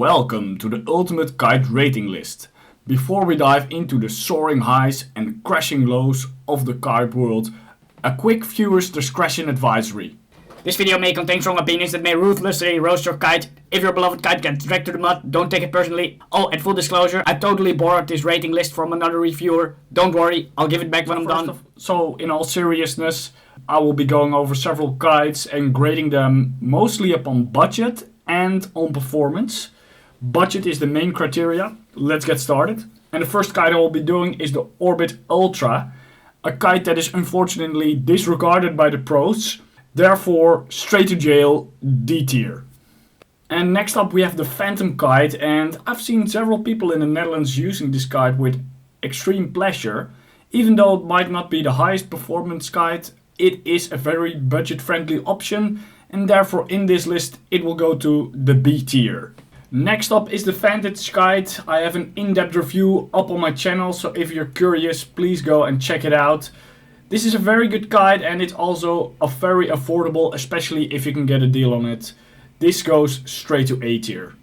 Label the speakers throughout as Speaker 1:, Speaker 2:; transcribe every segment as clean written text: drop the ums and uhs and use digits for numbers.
Speaker 1: Welcome to the ultimate kite rating list. Before we dive into the soaring highs and crashing lows of the kite world, a quick viewer's discretion advisory.
Speaker 2: This video may contain strong opinions that may ruthlessly roast your kite. If your beloved kite gets dragged to the mud, don't take it personally. Oh, and full disclosure, I totally borrowed this rating list from another reviewer. Don't worry, I'll give it back when I'm done.
Speaker 1: So, in all seriousness, I will be going over several kites and grading them mostly upon budget and on performance. Budget is the main criteria. Let's get started. And the first kite I will be doing is the Orbit Ultra, a kite that is unfortunately disregarded by the pros. Therefore, straight to jail, D tier. And next up we have the Ventum kite, and I've seen several people in the Netherlands using this kite with extreme pleasure. Even though it might not be the highest performance kite, it is a very budget friendly option, and therefore in this list it will go to the B tier. Next up is the Vantage kite. I have an in-depth review up on my channel, so if you're curious, please go and check it out. This is a very good kite and it's also a very affordable, especially if you can get a deal on it. This goes straight to A tier.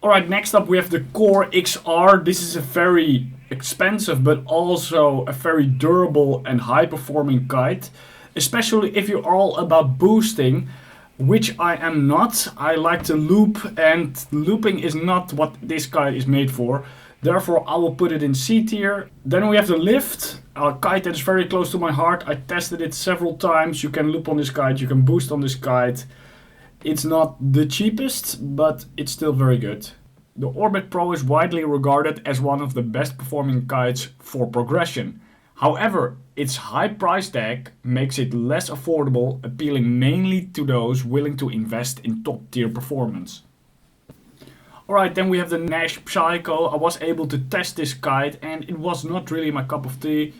Speaker 1: Alright, next up we have the Core XR. This is a very expensive but also a very durable and high performing kite. Especially if you're all about boosting, which I am not. I like to loop, and looping is not what this kite is made for. Therefore I will put it in C tier. Then we have the Lift, a kite that is very close to my heart. I tested it several times. You can loop on this kite, you can boost on this kite. It's not the cheapest, but it's still very good. The Orbit Pro is widely regarded as one of the best performing kites for progression. However, its high price tag makes it less affordable, appealing mainly to those willing to invest in top tier performance. Alright, then we have the Nash Psycho. I was able to test this kite and it was not really my cup of tea.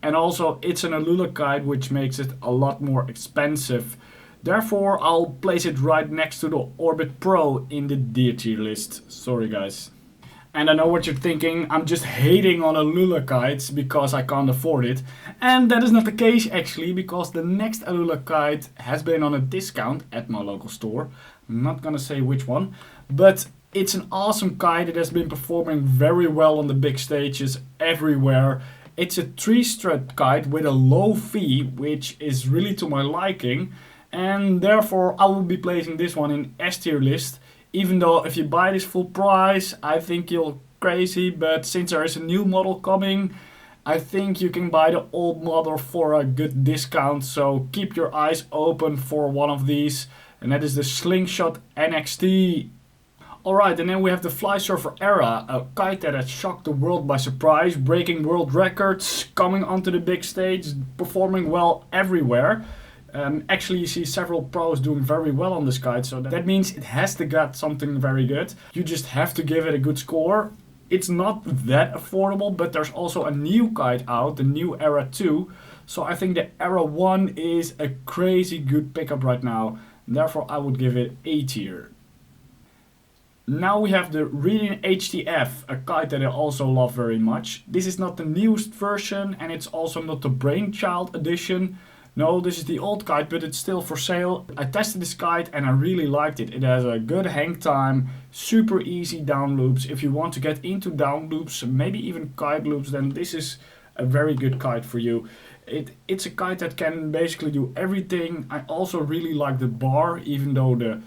Speaker 1: And also it's an Alula kite, which makes it a lot more expensive. Therefore I'll place it right next to the Orbit Pro in the D tier list. Sorry guys. And I know what you're thinking, I'm just hating on Alula kites because I can't afford it. And that is not the case actually, because the next Alula kite has been on a discount at my local store. I'm not gonna say which one, but it's an awesome kite. It has been performing very well on the big stages everywhere. It's a 3-strut kite with a low fee, which is really to my liking. And therefore I will be placing this one in S tier list. Even though if you buy this full price, I think you're crazy. But since there is a new model coming, I think you can buy the old model for a good discount. So keep your eyes open for one of these. And that is the Slingshot NXT. Alright, and then we have the Flysurfer Era, a kite that has shocked the world by surprise, breaking world records, coming onto the big stage, performing well everywhere. Actually, you see several pros doing very well on this kite, so that means it has to get something very good. You just have to give it a good score. It's not that affordable, but there's also a new kite out, the new Era 2. So I think the Era 1 is a crazy good pickup right now. Therefore, I would give it A tier. Now we have the Reedin HTF, a kite that I also love very much. This is not the newest version and it's also not the Brainchild edition. No, this is the old kite, but it's still for sale. I tested this kite and I really liked it. It has a good hang time, super easy down loops. If you want to get into down loops, maybe even kite loops, then this is a very good kite for you. It's a kite that can basically do everything. I also really like the bar, even though the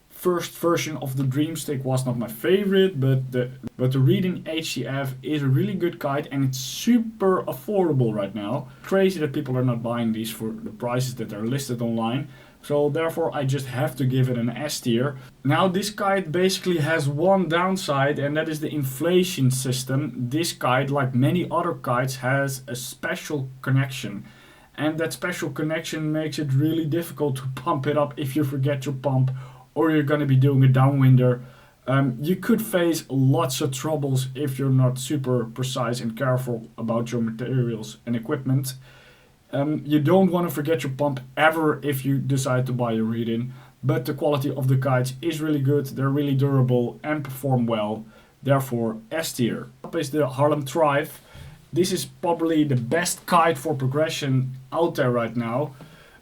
Speaker 1: first version of the Dreamstick was not my favorite, but the Reedin HTF is a really good kite and it's super affordable right now. Crazy that people are not buying these for the prices that are listed online. So therefore I just have to give it an S tier. Now this kite basically has one downside, and that is the inflation system. This kite, like many other kites, has a special connection. And that special connection makes it really difficult to pump it up if you forget your pump, or you're going to be doing a downwinder. You could face lots of troubles if you're not super precise and careful about your materials and equipment. You don't want to forget your pump ever if you decide to buy a Reedin, but the quality of the kites is really good, they're really durable and perform well, therefore S tier. Up is the Harlem Thrive. This is probably the best kite for progression out there right now,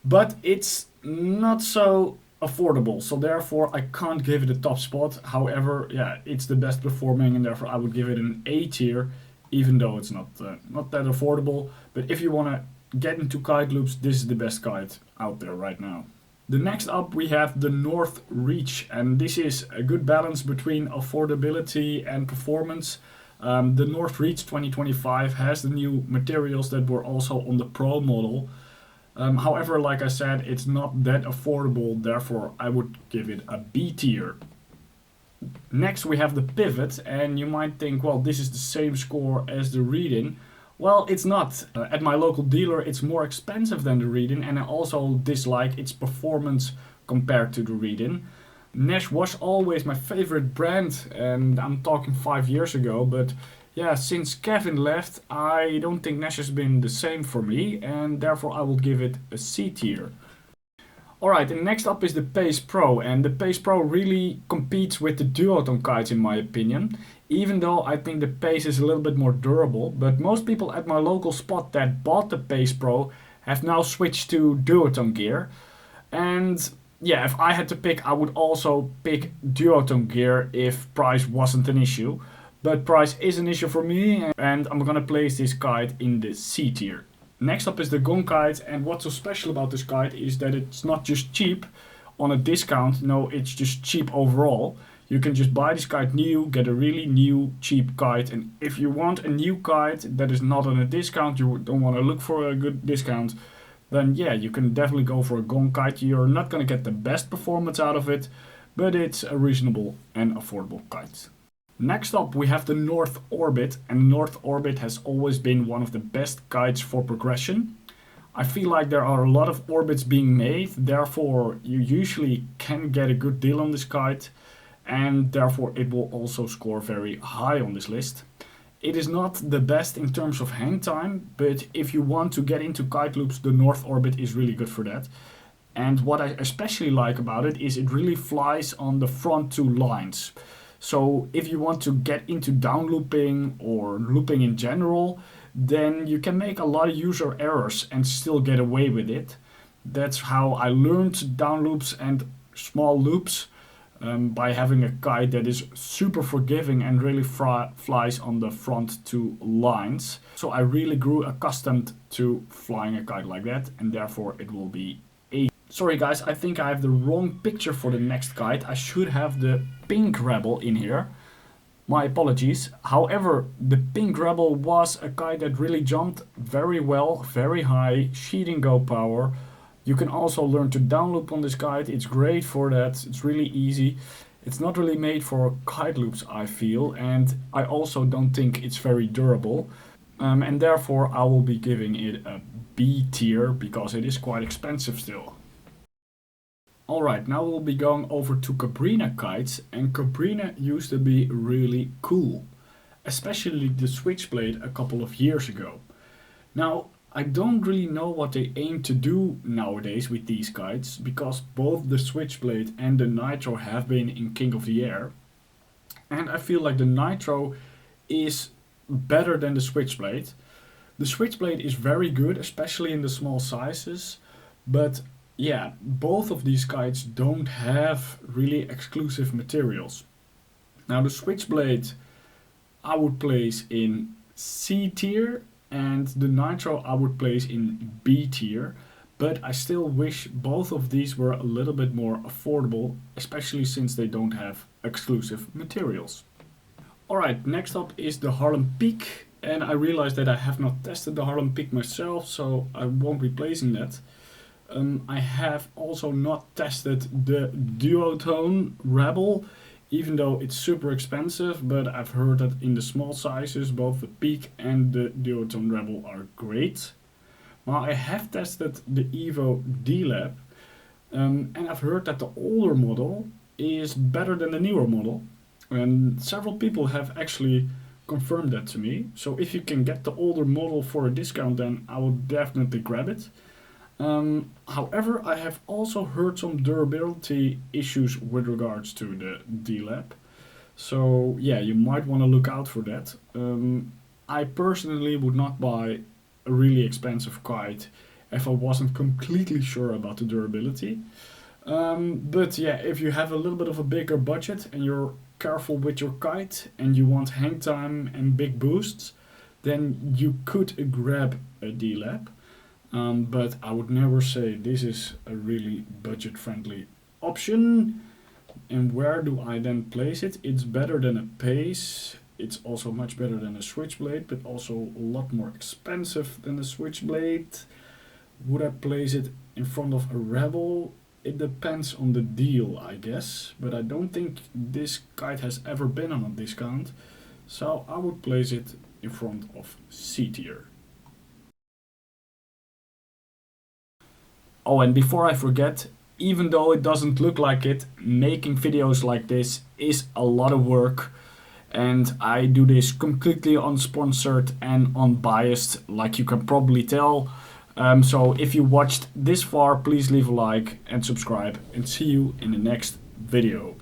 Speaker 1: but it's not so affordable, so therefore I can't give it a top spot. However, yeah, it's the best performing, and therefore I would give it an A tier, even though it's not that affordable. But if you want to get into kite loops, this is the best kite out there right now. The next up we have the North Reach, and this is a good balance between affordability and performance. The North Reach 2025 has the new materials that were also on the Pro model. However, like I said, it's not that affordable, therefore I would give it a B tier. Next we have the Pivot, and you might think, well, this is the same score as the Reedin. Well, it's not. At my local dealer it's more expensive than the Reedin, and I also dislike its performance compared to the Reedin. Nash was always my favorite brand, and I'm talking 5 years ago, but yeah, since Kevin left, I don't think Nash has been the same for me, and therefore I will give it a C tier. Alright, and next up is the Pace Pro, and the Pace Pro really competes with the duotone kites in my opinion, even though I think the Pace is a little bit more durable, but most people at my local spot that bought the Pace Pro have now switched to duotone gear, and yeah, if I had to pick, I would also pick duotone gear if price wasn't an issue. But price is an issue for me, and I'm gonna place this kite in the C tier. Next up is the Gong kite, and what's so special about this kite is that it's not just cheap on a discount, no, it's just cheap overall. You can just buy this kite new, get a really new cheap kite, and if you want a new kite that is not on a discount, you don't want to look for a good discount, then yeah, you can definitely go for a Gong kite. You're not gonna get the best performance out of it, but it's a reasonable and affordable kite. Next up we have the North Orbit, and North Orbit has always been one of the best kites for progression. I feel like there are a lot of orbits being made, therefore you usually can get a good deal on this kite, and therefore it will also score very high on this list. It is not the best in terms of hang time, but if you want to get into kite loops, the North Orbit is really good for that. And what I especially like about it is it really flies on the front two lines. So if you want to get into down looping or looping in general, then you can make a lot of user errors and still get away with it. That's how I learned down loops and small loops, by having a kite that is super forgiving and really flies on the front two lines. So I really grew accustomed to flying a kite like that, and therefore it will be A. Sorry guys, I think I have the wrong picture for the next kite. I should have the pink Rebel in here. My apologies. However, the pink Rebel was a kite that really jumped very well, very high, sheeting go power. You can also learn to downloop on this kite. It's great for that. It's really easy. It's not really made for kite loops, I feel, and I also don't think it's very durable. And therefore I will be giving it a B tier because it is quite expensive still. Alright, now we'll be going over to Cabrina kites, and Cabrina used to be really cool, especially the Switchblade a couple of years ago. Now, I don't really know what they aim to do nowadays with these kites, because both the Switchblade and the Nitro have been in King of the Air, and I feel like the Nitro is better than the Switchblade. The Switchblade is very good, especially in the small sizes, but yeah, both of these kites don't have really exclusive materials. Now the Switchblade I would place in C tier, and the Nitro I would place in B tier, but I still wish both of these were a little bit more affordable, especially since they don't have exclusive materials. Alright, next up is the Harlem Peak, and I realized that I have not tested the Harlem Peak myself, so I won't be placing that. I have also not tested the Duotone Rebel, even though it's super expensive, but I've heard that in the small sizes both the Peak and the Duotone Rebel are great. Now I have tested the Evo Dlab, and I've heard that the older model is better than the newer model, and several people have actually confirmed that to me. So if you can get the older model for a discount, then I will definitely grab it. However, I have also heard some durability issues with regards to the Dlab. So yeah, you might want to look out for that. I personally would not buy a really expensive kite if I wasn't completely sure about the durability. But yeah, if you have a little bit of a bigger budget and you're careful with your kite and you want hang time and big boosts, then you could grab a Dlab. But I would never say this is a really budget friendly option. And where do I then place it? It's better than a Pace. It's also much better than a Switchblade, but also a lot more expensive than a Switchblade. Would I place it in front of a Rebel? It depends on the deal, I guess. But I don't think this kite has ever been on a discount. So I would place it in front of C tier. Oh, and before I forget, even though it doesn't look like it, making videos like this is a lot of work. And I do this completely unsponsored and unbiased, like you can probably tell. So if you watched this far, please leave a like and subscribe, and see you in the next video.